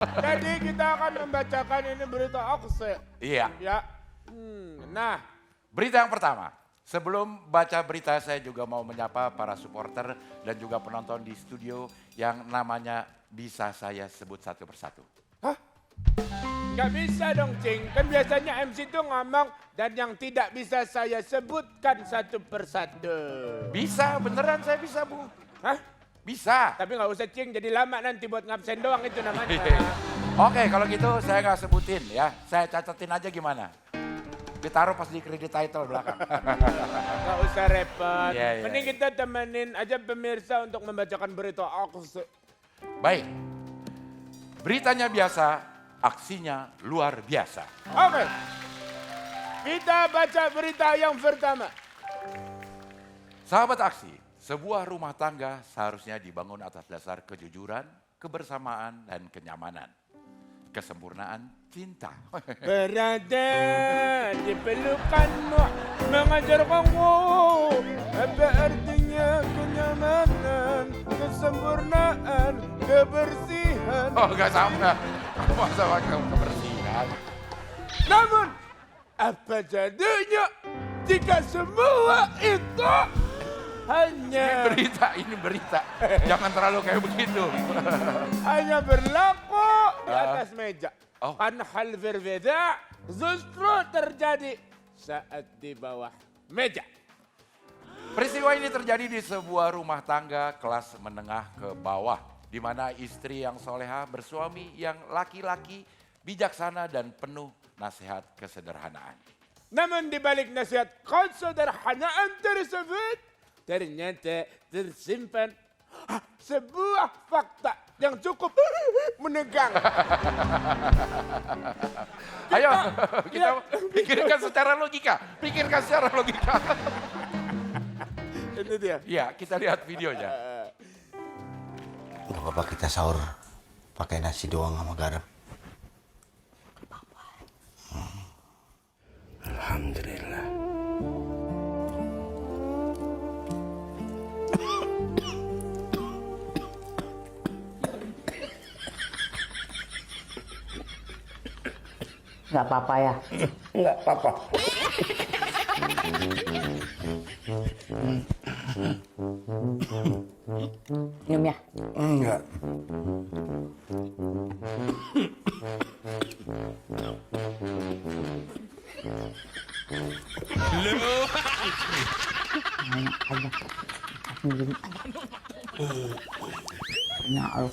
Jadi kita akan membacakan ini berita Akse. Iya. Ya. Nah, Berita yang pertama. Sebelum baca berita saya juga mau menyapa para supporter dan juga penonton di studio yang namanya bisa saya sebut satu persatu. hah? Nggak bisa dong, Cing. Kan biasanya MC itu ngomong dan yang tidak bisa saya sebutkan satu persatu. Bisa, beneran saya bisa, Bu. Hah? Bisa. Tapi nggak usah, Cing. Jadi lama nanti buat ngabsen doang itu namanya. Oke, kalau gitu saya nggak sebutin ya. Saya catetin aja gimana. Ditaruh pas di credit title belakang. Nggak usah repot. Iya, iya. Mending kita temenin aja pemirsa untuk membacakan berita Akse. Baik. Beritanya biasa, aksinya luar biasa. Oke. Kita baca berita yang pertama. Sahabat aksi, sebuah rumah tangga seharusnya dibangun atas dasar kejujuran, kebersamaan, dan kenyamanan. Kesempurnaan cinta. Berada di pelukanmu, mengajarkanmu apa artinya kenyamanan, kesempurnaan, kebersihan. Oh, gak sama. Masa pakai kebersihan. Namun, apa jadinya jika semua itu hanya Ini berita. Jangan terlalu kayak begitu. hanya berlaku di atas meja? Oh. Kan hal berbeda justru terjadi saat di bawah meja. Peristiwa ini terjadi di sebuah rumah tangga kelas menengah ke bawah. Di mana istri yang soleha bersuami yang laki-laki bijaksana dan penuh nasihat kesederhanaan. Namun di balik nasihat kesederhanaan tersebut, ternyata tersimpan sebuah fakta yang cukup menegangkan. Ayo kita pikirkan secara logika. Pikirkan secara logika. Ini dia. Iya, kita lihat videonya. Gak apa-apa kita sahur pakai nasi doang sama garam. Alhamdulillah. Nggak apa-apa ya? Enggak apa-apa. Minum ya? Enggak. Enak lu.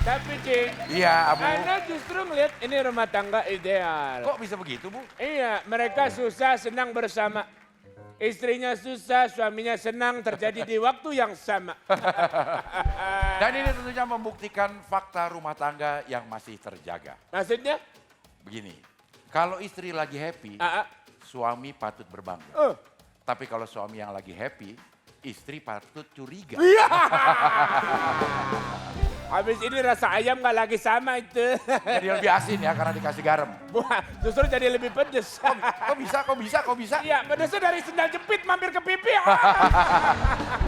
Tapi Cing, Iya, Abu. Ana justru ngelihat ini rumah tangga ideal. Kok bisa begitu, Bu? Iya, mereka susah senang bersama. Istrinya susah, suaminya senang terjadi di waktu yang sama. Dan ini tentunya membuktikan fakta rumah tangga yang masih terjaga. Maksudnya? Begini, kalau istri lagi happy, suami patut berbangga. Tapi kalau suami yang lagi happy, istri patut curiga. Habis ini rasa ayam nggak lagi sama itu. Jadi lebih asin ya karena dikasih garam. Wah, justru jadi lebih pedes. Kok bisa, kok bisa, kok bisa? Iya, pedesnya dari sendal jepit mampir ke pipi.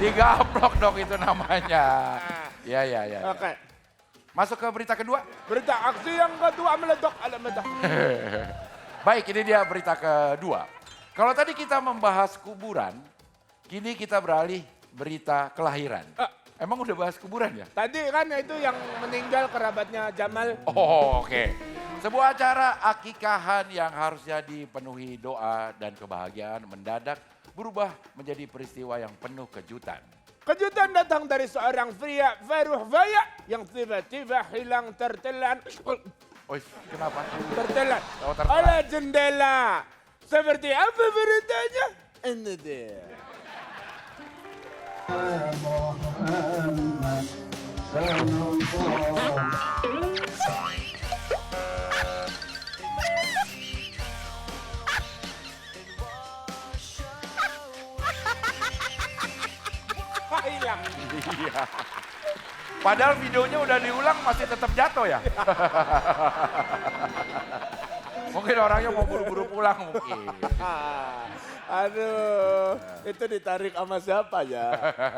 Digaplok dong itu namanya. Ya, ya, ya. Oke, Masuk ke berita kedua. berita aksi yang kedua meledak ala meledak. Baik, ini dia berita kedua. Kalau tadi kita membahas kuburan, kini kita beralih berita kelahiran. Emang udah bahas kuburan ya? Tadi kan itu yang meninggal kerabatnya Jamal. Oh, oke. Sebuah acara akikahan yang harusnya dipenuhi doa dan kebahagiaan mendadak berubah menjadi peristiwa yang penuh kejutan. Kejutan datang dari seorang pria Faruh Faya yang tiba-tiba hilang tertelan. Oh, kenapa? Tertelan Oh, tertelan. oleh jendela. Seperti apa beritanya? Ini dia. Hilang. Iya. Padahal videonya udah diulang masih tetap jatuh ya. Mungkin orangnya mau buru-buru pulang mungkin. Aduh, itu ditarik sama siapa ya?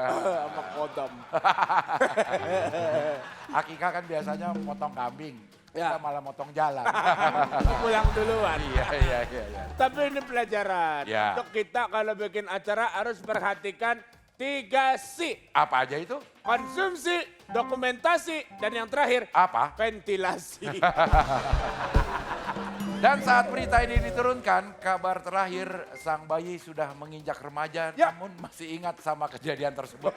Sama kodam. Akikah kan biasanya motong kambing. Ya. Kita malah motong jalan. Pulang duluan. Iya. Tapi ini pelajaran. Ya. Untuk kita kalau bikin acara harus perhatikan 3C. Apa aja itu? Konsumsi, dokumentasi, dan yang terakhir Apa? ventilasi. Dan saat berita ini diturunkan, kabar terakhir sang bayi sudah menginjak remaja Ya. namun masih ingat sama kejadian tersebut.